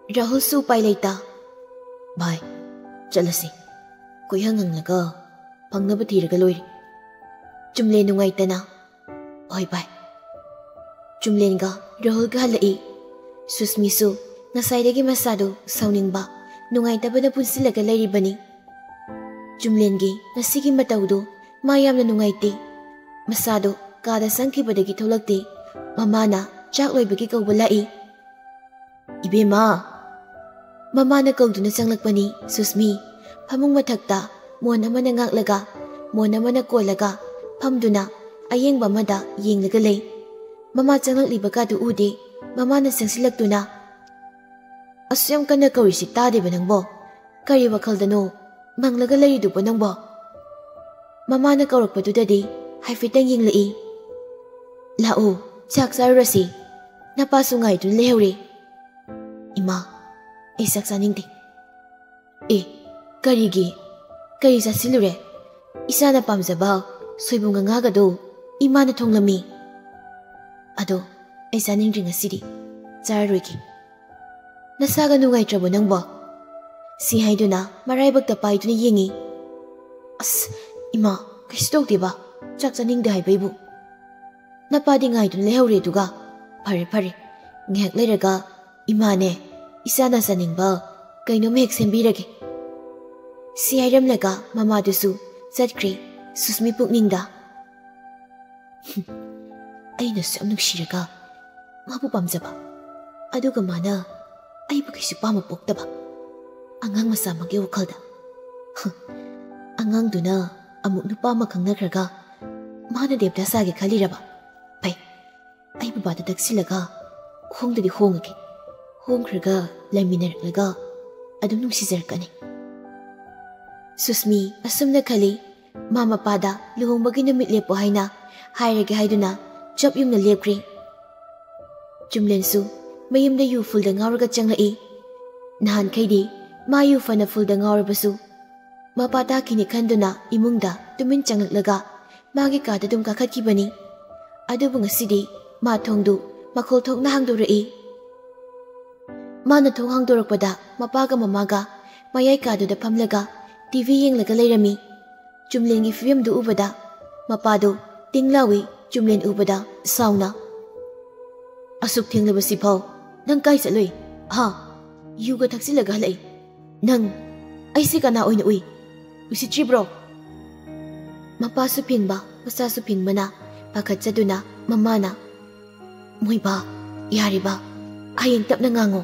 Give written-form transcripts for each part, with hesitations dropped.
राहुल सु उपाय लेता भाई चलसी कोई हंगंगलगा फंगनब थीरगा लोइरे चुमले नुंगाइतना ओय भाई चुमलेनगा राहुल का हलई सुस्मिसु नसाइदगी मसादो साउनिंगबा नुंगाइतबना पुनसिलगा लेरिबनी चुमलेनगी नसिगी मतौदो मा यामना नुंगाइते मसादो कादा संखिबदगी थोलक्ते ममाना चाक लोइबगी कौबा लाई इबेमा ममाना कौदुना चंगलकपनी सुस्मी फमुंग मथक्ता मोन अमना ngaklaga मोन अमना कोलगा फमदुना अयेंगबा मदा येंगलगा लei ममा चंगलकलिबा कादु उदे ममाना संगसिलक्तुना अस्यम कन्ना कौरिसि तादेबा नंगबो करि वखलदनो मंगलगा लैरिदुबो नंगबो ममाना कौरकपदुददि हाइफेटंग येंगलई लाओ चाक चारुरसि नपासु ngaidun lehore इमा ए चाक चानिंगदे ए करी जासिलुरे इसाना पामजबा सोइबुंगा ngaगदो इमाना थोंगलमी अदो ए चानिंगदि ngasidi चाररोइगी नसागा नुगाइत्रबो नंगबो सि हाइदुना मराइबक्ता पाइदुना येंगी अस इमा कैसतौदेबा चाक चानिंगदे हाइबैबु नपादी ngaidun lehore दुगा फरे ngek लेरगा इमाने इसाना चानिंगबा कैनो मेक सेंबिरगे सि हाइरमलगा ममादुसु चटख्रे सुस्मी पुकनिंगदा अइना सम नुक्सिरगा माबु पामजबा अदुगा माना अइबु कैसु पामा पोक्तबा अंगांग मसा मगे वखलदा अंगांगदुना अमुक नुपा मा खंगनख्रगा माना देवदासागे खलिरबा फै अइबु बादा दक्सिलगा होंगदि होंगगे होंख्रगा लैमिनरलगा अदुम नुक्सिजरकनी सुस्मी असुमना खली मामा पादा लुहोंबगी नुमित लेपो हाइना हाइरगे हाइदुना चप युमना लेपख्रे चुमलेनसु मयुमदा यु फुलदा ngaurगा चंगलई नहान खैदि मा यु फना फुलदा ngaurबसु मपाता किनि खंदुना इमुंगदा तुमिन चंगलगा मागे कादा दुम काखतकिबनी अदुबु ngasidi मा थोंगदु मखोल थोंगना हांगदोरई माना थोंग हांगदोरकपदा मपागा ममागा मयाई कादुदा फमलगा टीवी येंगलगा लेरमी चुमलेनगी फिल्मदु उबदा मपादो तिंगलावी चुमलेन उबदा साउना असुक थेंगलबसि फाव नंग काई चलोय हा युगा थक्सिलगा हलै नंग ऐसे कना ओइन उई उसित्रिब्रो मपासु फिंगबा मसासु फिंगमना पाखतजदुना ममाना मोइबा यारिबा हयेंग तपना ngango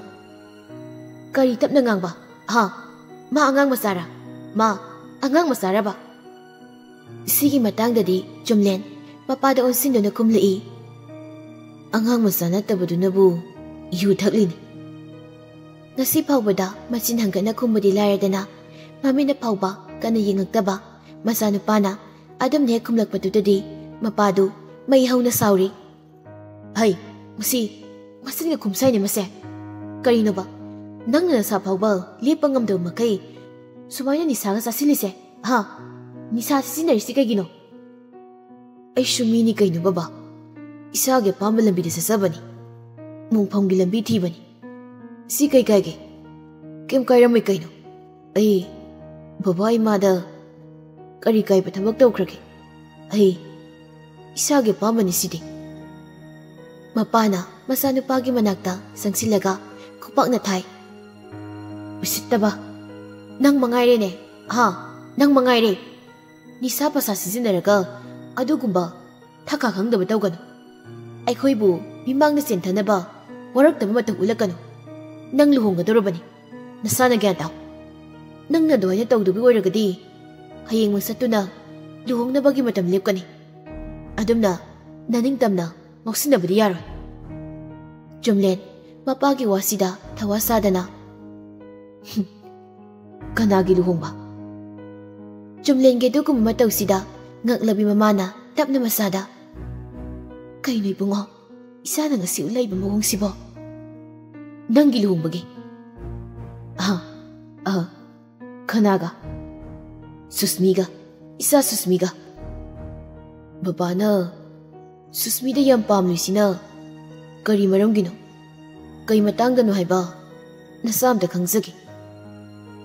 करी तपना ngang ba ha ma angang masara ma angang masara ba sigi matangdadi chumlen mapada onsinduna kumlei angang masana tabadunabu yu thaklini nasi phawbada machin hangana kumbadi lairadana mamina phawba kana yingaktaba masanu pana adam ne kumlakpadudadi mapadu mai hauna sauri hai musi masinga kumsai ne mase karino ba nangna sa phawba lepangam do makai सुमायना निसागा सासिलिसे हा निसा सिसिनरिसि कैगिनो ऐ सुमीनी canoe बाबा इसागे palm लंबी दे ससबनी मुंगफंगी लंबी थीबनी सि कै कैगे केम कैरमै canoe ऐ बाबा इमादा करी कै पथबक तौख्रगे ऐ इसागे पामनी सिदि मपाना मसानुपागी मनाक्ता संगसिलगा खुपाकना Thai उसितबा नंग मंगाइरे ने हा नंग मंगाइरे निसा पसा सिजिनरगा अदुगुंबा थका खंगदब तौगनु अखोइबु मिमांगना चेंथनबा वरक्तब मतम उलकनु नंग लुहोंगदोरबनी नसाना ग्यान ताव नंगना दोयना तौदुबि ओइरगदी हयेंग मसतुना लुहोंगनबगी मतम लेपकनी अदुमना ननिंग तमना मौसिनबदि यारोय चुमलेन मपागी वासिदा थवासादना कनागी लुहोंबा चुमलेंगे दुगुम मतौसिदा ngaklabi mamana tapna masada kainoy bungo isa na ngasi ulay bumuhong sibo nanggi luhumbagi kanaga susmiga isa susmiga babana susmida yam pamluisina kari maromgino kai matangdano haiba नसामदा खंगजगी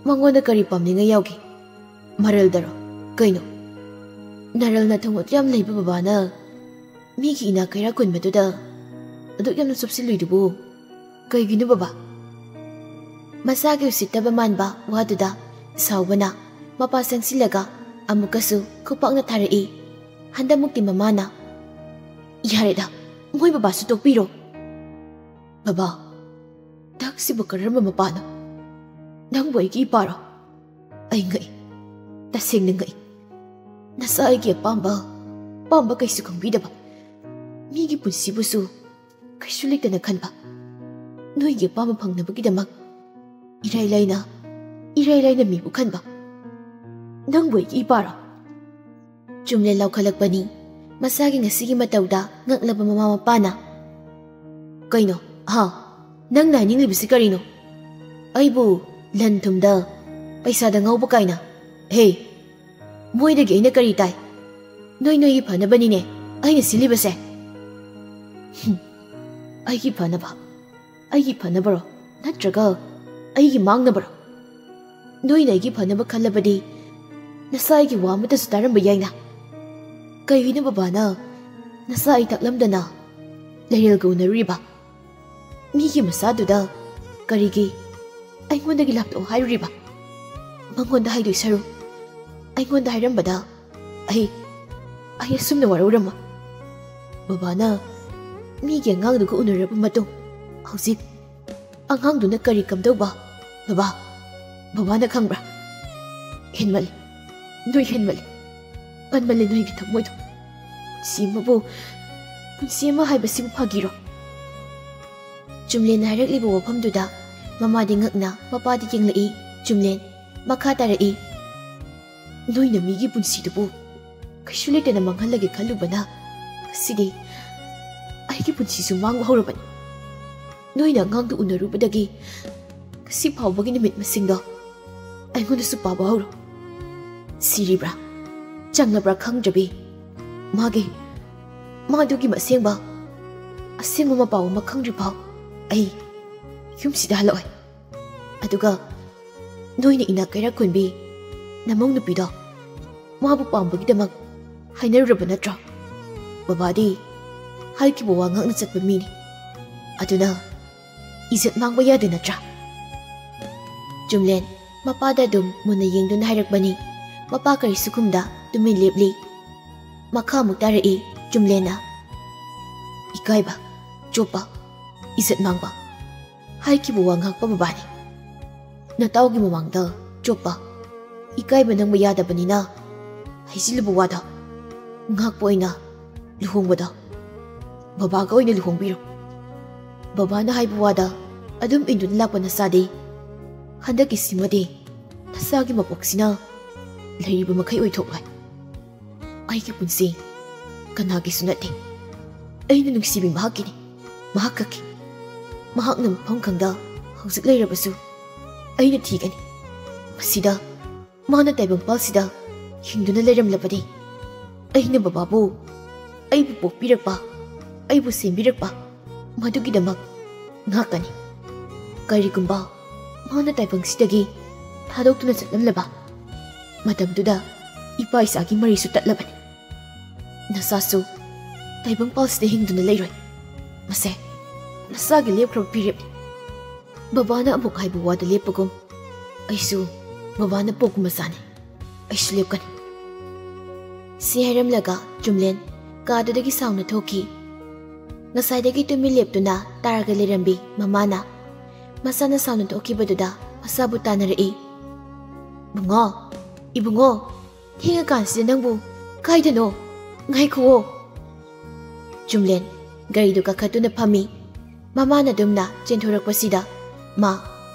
मंगोंदा करी पामनिंगा यावगी मरल दरो कइनो नरल ना थंगोत याम लेबा बाबाना मीगी इना कैरा कुन मदुदा अदु यामना सबसिलुइदुबु कइगिनु बाबा मसागे उसितबा मानबा वादुदा सावबना मपा संसिलगा अमुकसु खुपांगना थारई हंदमुक्ति ममाना यारेदा मोय बाबा सु तोपिरो बाबा dakसिबु करम मपानो नंग बोइगी पारो आई गई तसेंग नंगई नसाई के पांबा पांबा कैसु खंबीदबा मीगी पुंसिबुसु कैसु लेतना खनबा नोइगे पांबा फंगनबगिदमक इराई लाइना मीबु खनबा नंग बोइगी पारो चुमले लौखलकपनी मसागी ngasiगी matauda ngaklaba mama mapana kaino ha nang na ning libisi karino aibu lan thumda paisa da ngau bukaina he moi de geina kari tai noi noi phana bani ne ai ne silibase ai gi phana baro natraga ai gi mangna baro noi nei gi phana ba khalabadi nasai gi wa mata staram ba yaina कईनो बाबाना नसा तकलमदना लेरल गौनरीबा मीगी मसादुदा करीगी अइंगोंदगी लाप्तो हाइरिबा मंगोंदा हाइदोइ सरु अइंगोंदा हाइरमबदा आई असुमना वरौरम बाबाना मीगी अंगांगदुगा उनरब मतुंग हौजिक अंगांगदुना करी कमदौबा बाबाना खंगब्रा हेनमल नोइ हेनमल पनमले नोइगी थमोइदो सिमबो पुनसिमा हाइबसिबु फागिरो चुमलेन हाइरक्लिबो वफमदुदा ममादि ngakna मपादि येंगलई चुमलेन मखा तारई नोइना मीगी पुनसिदुबो कैसु लेटेना मंगहलगे खलुबना सिदि आइगी पुनसिसु मांग हौरबनी नोइना ngang du उनरुबदगी कसी फावबगी निमित मसिंगदो आइगोंदसु पाबा हौरो सिरिब्रा चंगब्रा खंगजबी मादुगी मसेंबा असेंबा मपाव मखंग्रि पाव आई युमसिदा हलोय अदुगा नोइना इना कैरा कुनबी नमौ नुपिदो माबु पामबगिदमक हाइनरब नत्रा बाबादी हाइकिबो वांगना चतबा मीनी अदुना इज्जत मांगबा यादे नत्रा चुमलेन मपादा दुम मुना येंगदुना हाइरकबनी मपा करी सुकुमदा तुमिन लेपली मखा मुक्तारई चुमलेना इकाइबा चोपा इज्जत मांगबा हाइकिबो वांगाकपा बाबानी नतावगी ममांगदा चोपा इकाइबा नंगबा यादबनिना हाइजिलबो वादा ngakpo ina luhongbada babaga oina luhongbiro babana haibu wada adum indun lakpa nasade handaki simade nasagi mapoksina leiriba makai oithoklai aigi punsi kanagi sunate aina nungsibi mahakini mahakaki mahakna mafam khangda hauzik leirabasu aina thigani masida mana taibang palsida hingduna leiramlabadi aina bababu aibu pokpirakpa aibu sembirakpa madugidamak ngakani karigumba mana taibangsidagi thadokuna chatlamlaba matamduda ipa isagi marisu tatlabani nasasu taibang palsida hingduna leiroi mase nasagi lepkhrab pirep babana amuk haibu wada lepagum aisu babana pokmasani aisu lepkani सिहरमलगा चुमलेन कादुदगी साउना थोकी नसाइदगी तुमि लेपतुना तारगा लेरंबी ममाना मसाना साउना थोकीबदुदा मसाबु तानरई बुंगो Ibungo थेंगा कांसिदा नंगबु काइदनो ngaikhuo चुमलेन गारिदु काखतुना फमी ममाना Dumna चेंथोरकपसिदा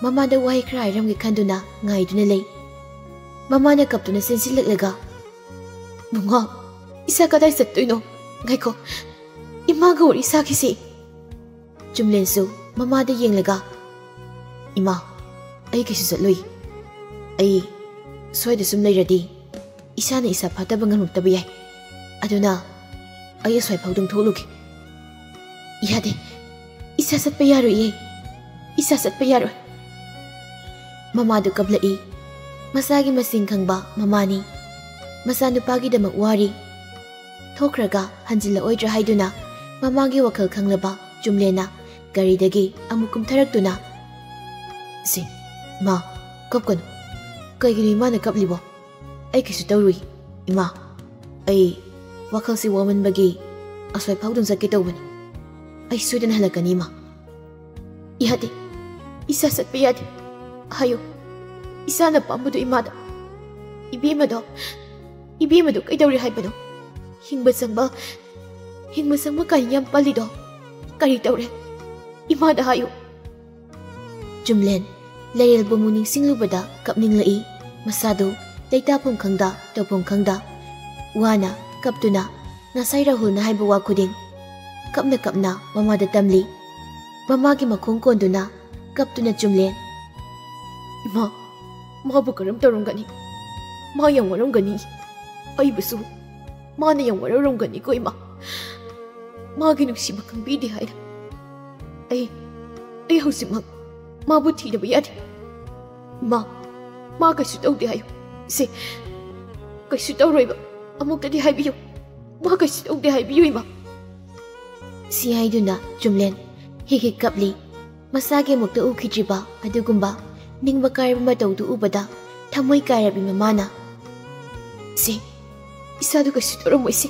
ममादा वाहि खरा हाइरमगे खंदुना ngaiduna lei ममाना कपतुना सेंसिलकलगा बुंगो इसा कदाई चत्तोइनो ngaiko इमागा और इसा किसे चुमलेनसु ममादा येंगलगा इमा आई किसु चत्लोइ आई सोइदा सुम लेरदी इसाना इसा फातबा ngamuktabu yai aduna आई सोइ फाउदुं थोलुगे यादे इसा चत्पा यारोइ इसा चत्पा यारोइ Mamadu kablai. Masagi masing khangba mamani. Masanupagidamag wari. Thokraga hanjila oidra haiduna. Mamagi wakal khanglaba Jumlena garidagi amukum tharakduna. Si, ma, kapkanu. Kaiginu imana kaplibo. Ay kisu tawrui. Ima, ay wakal si woman bagi asway pagdun sa kitawani. Ay sudan halakani ma. Ihati, isa satpiyati. Hayo, isa na pambudo imada. Ibimado kay dawri haibado. Hingba sangba kanyang palido. Kari tawre, imada hayo. Jumlen, layal bumuning singlubada kapning lai. Masado, laytapong kangda, tawpong kangda. Wana, kaptuna, nasay Rahul na haibawa kuding. Kapna mamada tamli. Mamagi makongkondo na, kaptuna Jumlen. Ima, mabukaram tarong gani. Mayang warong gani. Ay baso, mana yang warong gani ko ima. Maginong si makang bidi hayda. Ay hausimag, mabuti na bayad. Ma kasu daw di hayo. Si, kasu daw roy ba? Amok na di hay biyo. Ma kasu daw di hay biyo ima. Si hay doon na, Jumlen, higikapli. Masagi mok na ukitriba, adugumba. Ning bakar mataw do ubada, tamoy karabi mamana. Si, isa do kasu daw mo isi.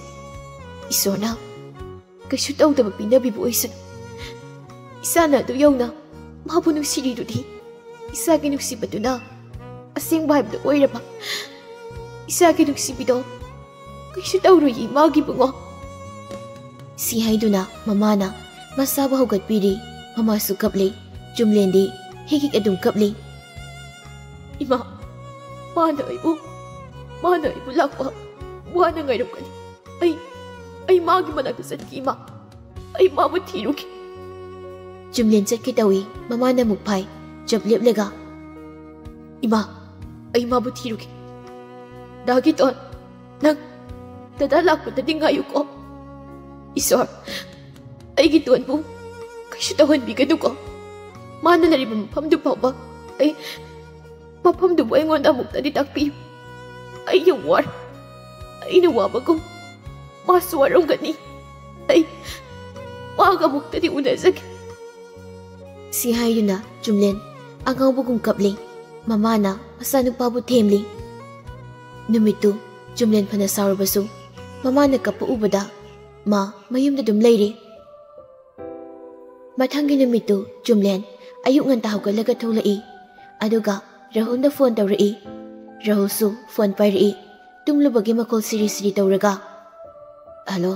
Iso na, kasu daw da magpinabibu isan. Isa na do yaw na, mapunong sirido di. Isa ginuksiba do na, asing bahib do oira ba. Isa ginuksibi do, kasu daw roy imagi bungo. Si hay do na, mamana, masaba hugat piri, mamasu kapli, Jumlen di, higik adong kapli. Ima, mana ibu lakwa, mana ngayon ka ni. Ay magi managasan ki ima, ay mamutiro ki. Jumlen sat kitawi, mamana mugpay, jablip laga. Ima, ay mamutiro ki. Dagi ton, nang dadalak ko dating ngayon ko. Isor, ay gituan mo, kasi tawan bigano ko. Mana na rin mapamdo pa ba? Ay, mapamdo ba yung wanda mong tanitakpi? Ay, yung war. Ay, nawaba ko. Maswarong gani. Ay, magamok na di unasag. Si hayo na, Jumlen, ang bugong kapli. Mamana, masanong pabutemli. Numito, Jumlen panasawar baso. Mamana kapuubada. Ma, mayum na dumlayri. Matanggi numito, Jumlen, ayuk ngan tahaw ka lagat hulai. Aduga, Rahul na phone tawrai. Rahul su phone pairai. Tumlubagi makol siri-siri tawraga. Hello?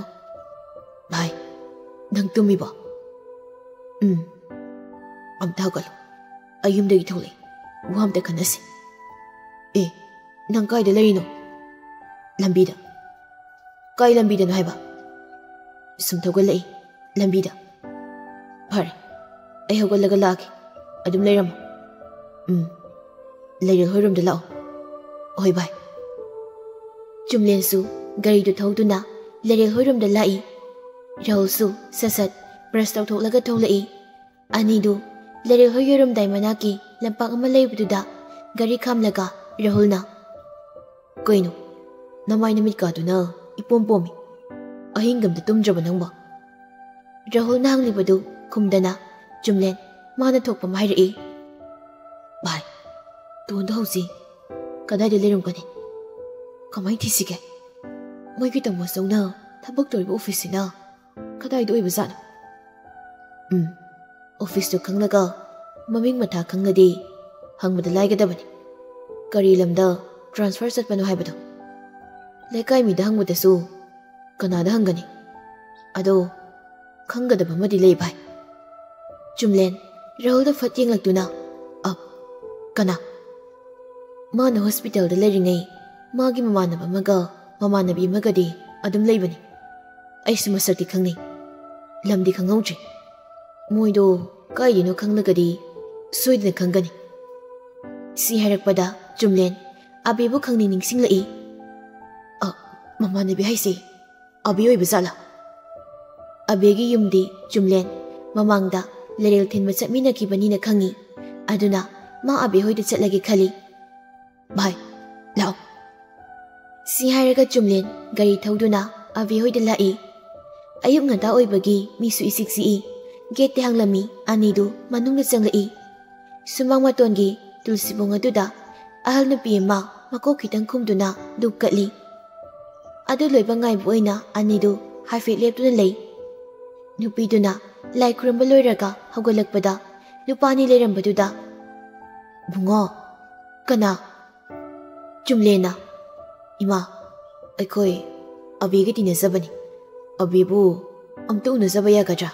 Bhai, nang tumi ba? Am tahaw ka lo. Ayum dagi thulai. Wam ta kanasi. Nang kay da larino? Lambida. Kay lambida na hai ba? Sumtaw ka lai. Lambida. Pare, ay hawalaga laki. Adum layram. Layril hoy room da lao. Oy bye. Jumlen su, gari do thau na, layril hoy room da lai. Rahul su, sasat, brush tau thok laga thau lai. Ani do, layril hoy room dai manaki, lampang amalay bududa, gari kam laga, Rahul na. Koino, namay namit ka do na, ipompomi. Ahinggam da tumdraba nang ba? Rahul na hang libado, kumdana, Jumlen, mana thok pamahiri. Bye. Tuon da hausi. Kadai da lerum kani. Kamay tisige. May kitang masaw na tabag to iba office na. Kadai do iba sana. Office to kang naga. Maming mata kang nadi. Hang madalay ka dabani. Kari lamda transfer sat pano hai ba to. Lekay mi da hang madasu. Kanada hang gani. Ado kang gada ba madilay bay. Jumlen, Rahul da fatyang lagtuna. Kana. Mana hospital da lairingay, magi mamanaba maga, mamanabi magadi, adum laybani. Ay sumasarti kangni. Lamdi kangawdri. Moido, kaya no kang nagadi, suwid na kang gani. Si harakpada, Jumlen, abibo kang niningsing lai. Mamanabi hay si, abiyo'y basala. Abigi yumdi, Jumlen, mamangda, laril tin matsami na kibani na kangi. Aduna, मा अबे होइद चलगे खली भाई लाओ सी हायरगा जुमलेन गाड़ी थौदुना अबे होइद लाई अयुक ngata ओइबगी मिसु इसिक्सी gate ते हंगलमी अनिदु मनुंग चंगलई सुमंग मतोनगी तुलसीबोंग अदुदा अहल नुपी मा मको खितंग खुमदुना दुकली अदु लोइबा ngaइबु ओइना अनिदु हाइफेट लेपतुना लei नुपीदुना लाई खुरंबा लोइरगा हौगलकपदा नुपानी लेरंबदुदा बुंगो कना जुमलेना इमा अखोय अबेगे तिनजबनी अबेबु अमतु उनजबा यागद्रा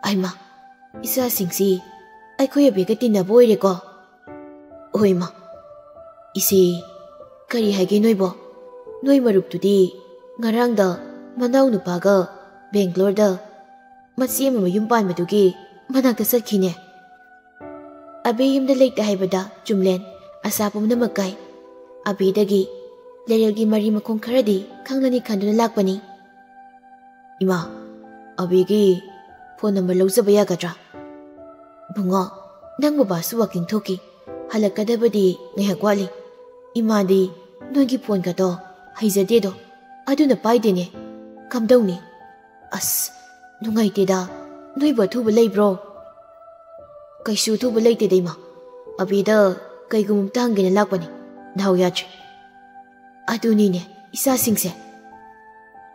आइमा इसा सिंगसी अखोय अबेगे तिनबो ओइरेको ओइमा इसे करी हाइगे नोइबो नोइ मरुपतुदी ngarangda manaw nupaga Bangalore da matsi ama mayum panmadugi manakta satkhine abe yumda leita haibada jumlen asapum na makai abe dagi lerelgi mari makong kharadi khanglani khanduna lakpani ima abe gi phone number lawjaba yagadra bunga nang baba su waking thoki halakadabadi ngaihakwali ima di nogi phone ka to haijade do aduna paidene kamdawni as nungaiteda noiba thuba leibro kaisu thuba leite deima abida kaigum tangena lakpani naw yach aduni ne isa singse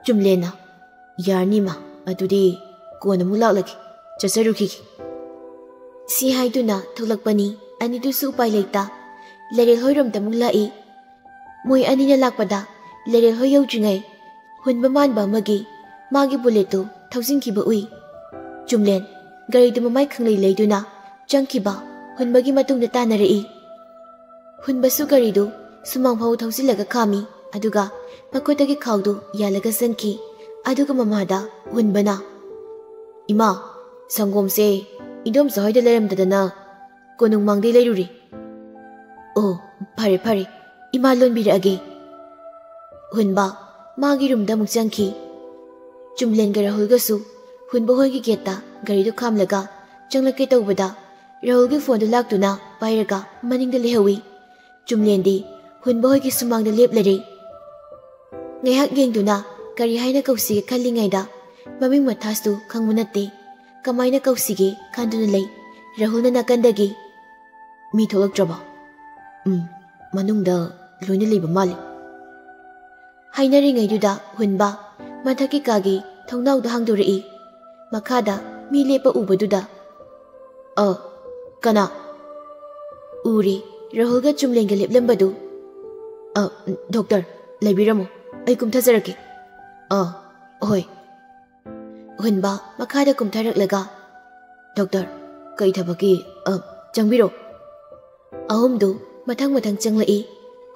jumlena yarni ma adudi kona mulaklaki chasaruki si haiduna tholakpani anidu su pai leita lerel hoirom tamulai moi anina lakpada lerel hoy yaujingai hunba manba magi magi bulletu thausinkiba ui jumlen gari du mamai khanglei leiduna changkiba hunbagi matungda tanarei hunba su gari du sumang phau thausilaga khami aduga makotagi khawdu yalaga sanki aduga mamada hunbana ima sangomse idom sohoida leramdadana konung mangdei leiruri oh phare phare ima lonbirage hunba magi rumda muk changki jumlen ga rahul ga su hunba hoi gi geta gari du khamlaga changlake tawbada rahul gi phone du laktuna pairaga maning da lehawi jumlen di hunba hoi gi sumang da lep lere ngehak yengduna gari haina kausi ga khallingai da maming mathastu khangmunate kamaina kausi ge khanduna lei rahul na nakandagi mi tholak traba manung da loina leiba mali hainari duda hunba mathaki kagi thongnau da hangdori makada mi lepa ubaduda kana uri rahul ga chumlen ga leplambadu doctor laibiramo ai kum thazarake hoi hunba makada kum tharaklaga doctor kai thabaki changbiro ahumdu mathang mathang changlai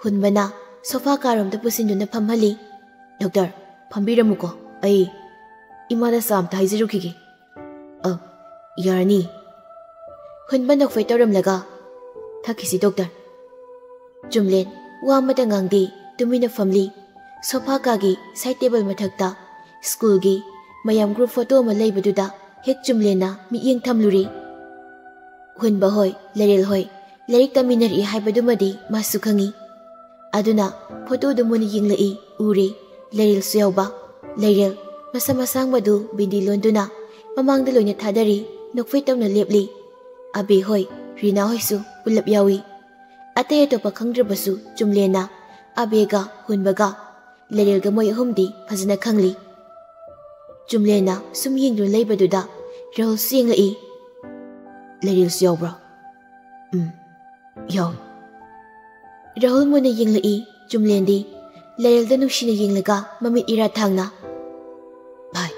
hunbana sofa karom da pusinduna phamhali doctor phambiramuko ai imada sam thaiziruki yarni hunba nokfai toram laga thakisi doctor jumlen wa mata ngangdi tumina family sofa kagi side table mathakta school gi mayam group photo ma leibaduda hek jumlena mi yeng thamluri hunba hoi lerel hoi lerik taminari haibadumadi masu khangi aduna photo du muni yinglai uri leril suyauba leril masa masang badu bindi londuna mamang da loina thadari nokfai tawna lepli abi hoi rina hoi su pulap yawi ate to pakhangdra basu jumlena abega hunbaga leril ga moi humdi phajana khangli jumlena sum yingdu leibaduda rahul singlai leril suyaubra yaw rahul muna yinglai jumlendi leril da nushina yinglaga mamit ira thangna bhai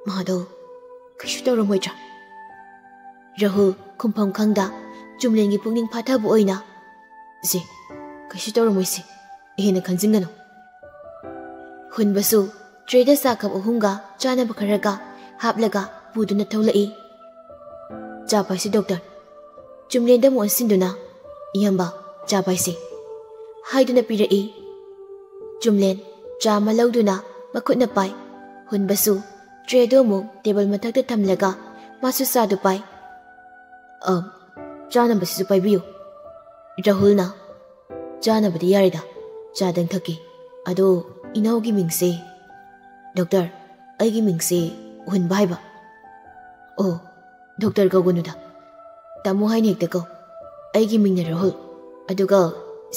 mahado kishu tawramoitra rahul khumpham khangda jumlengi pungning phathabu oina je kishu tawramoise ehena khanjingano hunbasu trade sakap ohunga chana bakharaga haplaga buduna tholai cha paisi doctor jumlenda mo sinduna iyamba cha paisi haiduna pirai jumlen cha malauduna makhutna pai hunbasu trade mo table mathakta thamlaga masu sa du pai चानबसिसु पाइबियु राहुलना चानबदि यारेदा चादंग थकी अदो इनाउगी मिंगसे doctor अगी मिंगसे हुनबा हाइबा ओ doctor कौगनुदा तामो हाइने हेक्ता कौ अगी मिंगना राहुल अदुगा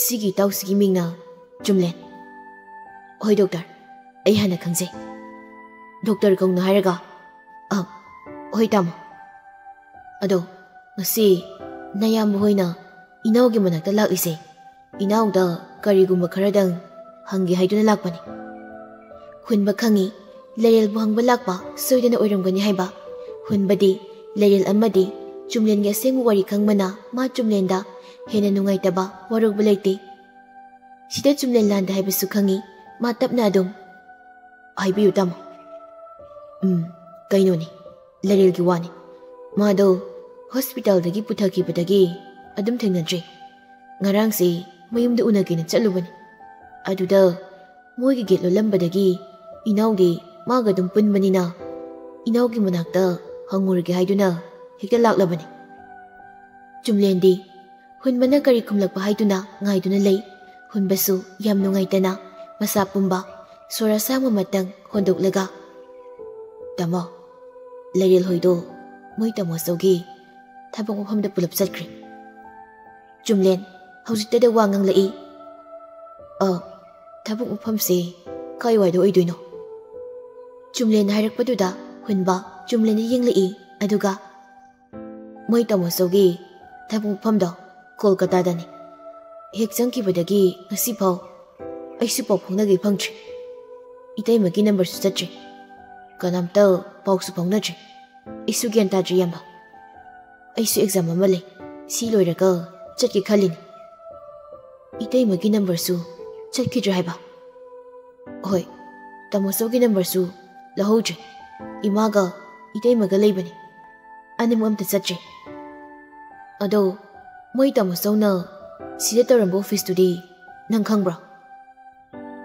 सिगी ताउसिगी मिंगना जुमलेन होय doctor अई हाना खंगजे doctor कौना हायरगा होय तामो अदो ngasi nayam hoina inawgi manakta lakise inawda karigumba kharadang hangi haiduna lakpani hunba khangi lerel bu hangba lakpa soidana oiramgani haiba hunbadi lerel amadi chumlen ge sengmu wari khangmana ma chumlen da hena nungai taba waruk beleite sida chumlen landa haibisu khangi ma tapna adum haibiyu tam kainoni lerel gi wani mado hospital dagi puthaki badagi adum thengnadre ngarang se mayumda unagina chalubani aduda moigi getlo lambadagi inawdi maga dum punmanina inawgi manakta hangurge haiduna hekta laklabani chumlendi hunmana kari khumlakpa haiduna ngaiduna lei hunbasu yam nungaitana masa pumba sora sangma matang hondoklaga tamo lerel hoido moi tamo sogi tabang mafamda pulap chatkri chumlen haujitta da wangang lai tabang mafam se kai wai do oidoino chumlen hairakpaduda hunba chumlen yeng lai aduga moi tamo sogi tabang mafamda kolkata dani hek jangki badagi ngasi phau aisu pau phongnagi phangtri itai magi number su chatri kanamta pau su phongnatri isu gyan tadri yamba aisu exam amale si loiraga chatki khalini itai magi number su chatki driver hoy tamoso gi number su lahodre imaga itai maga leibani anim amta chatri ado moi tamoso na sida tarambo office today nang khangbra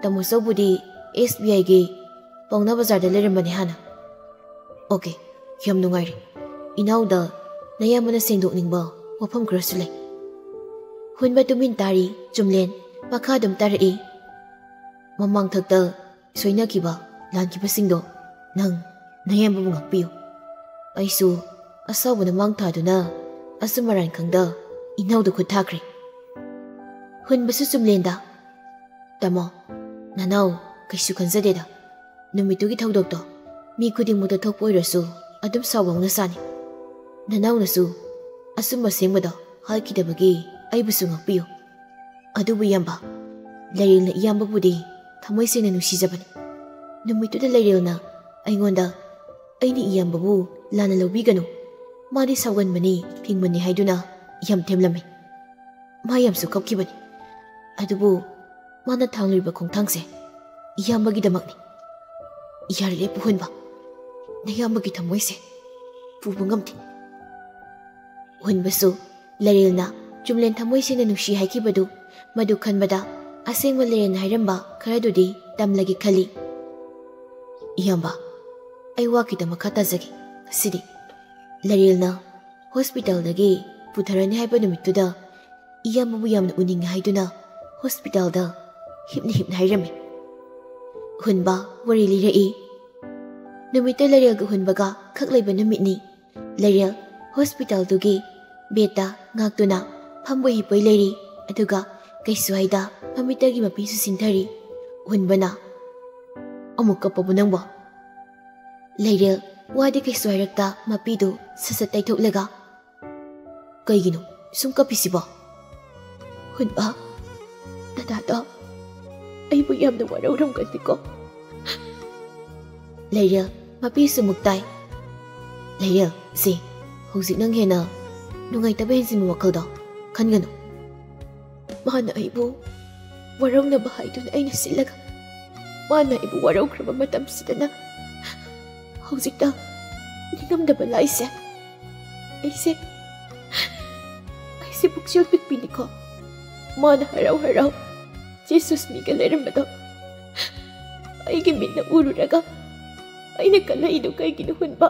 tamoso budi SBI gi Pauna Bazar da lerambani hana okay yam nungai inauda nayamana sengdokningba wafam kharasu lei hunba tumin tari chumlen pakha dum tarai mamang thakta soina kiba lan kiba singdo nang nayamba bungakpiu aisu asawuna mang thaduna asumaran khangda inauda khuthakri hunba su chumlenda tamo nanau kaisu khanjadeda numitugi thaudokto mi khuding muda thokpo irasu adum sawangna sani nanau nasu asumba sengmada haikidabagi aibusu ngakpiu adubu yamba leril na iyamba budi thamoi sena nusijabani numituda leril na aingonda aini iyamba bu lana lobiganu madi sawanmani phingmani haiduna yam themlami ma yamsu kapkibani adubu mana thangliba khongthangse iyambagi damakni yarle puhunba nayambagi thamoise pubangamti hunbasu lerelna chumlen thamoise na nushi haikibadu madu khanbada asengwa leren hairamba kharadudi tamlagi khali iyamba ai waki da makata zagi sidi lerelna hospital dagi putharani haiba numituda iyamba bu yamna uning haiduna hospital da hipna hairami hunba wari lirai numita lerel ga hunbaga khaklaiba numitni lerel hospital dugi beta ngaktuna phambo hipoi leri aduga kaisu haida mamitagi mapisu sinthari hunbana amukka pabunangba lerel wadi kaisu hairakta mapidu sasat taithoklega kaigino sumka pisiba hunba tata aibu yamna warauramgadiko lerel mapisu muktai lerel si hojik nang hena nungai tabe hensin wakalda khanganu mana aibu warauna bahaiduna aina silaga mana aibu warau kraba matam sidana hojik ta ningam da balaise aise puksil pikpini ko mana harau Jesus mi galerambado aigi minna ururaga aina kalaido kaigino hunba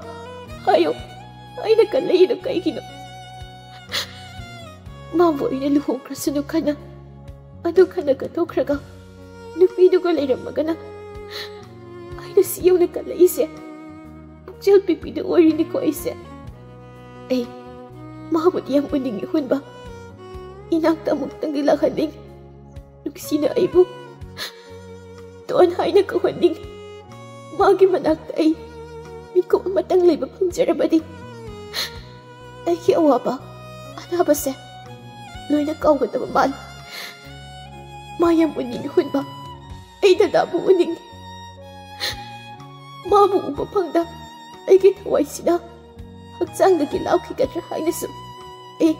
hayo aina kalaido kaigino Mabu ina luhongkrasunu kana. Adu kana katokraga. Nupiduga leiramagana. Aina siyawna kalaise. Pukjal pipidu orini ko aise. Ay, mahabut yang uningi hunba. Inakta muktang gilahaning. Nuksina aibu. Tuan haina kahuning. Magi manakta ay. Miko amatang laiba pangjarabadi. Ay hiawa ba? Ana ba se? Loina kauga na maman. Mayang uning hunba. Ay dadabu uning. Mabu uba pangda. Ay gitaway sina. Hagsang nagilaw kikadra haina su. Ay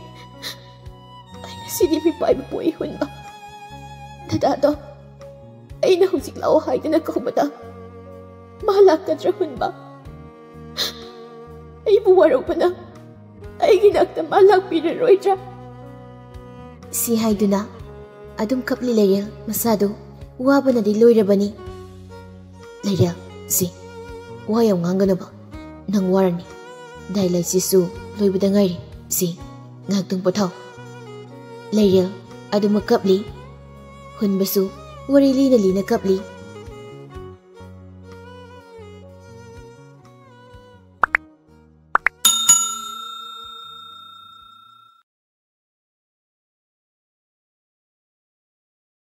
sinimi pa iba po ihun ba? Dadado, ay na husik lao hay na nagkahumata. Mahalak ka drahun ba? Ay buwaraw pa na. Ay ginagta malak pinaroy dra. Si hay na, adum kapli Lairel, masado, waba na di loy rabani. Lairel, si, wayaw nga nga na ba? Nang warani. Dahil ay sisu, loy badangari, si, ngagtong pataw. Lairel, adu makapli. Hun basu, warili na kapli.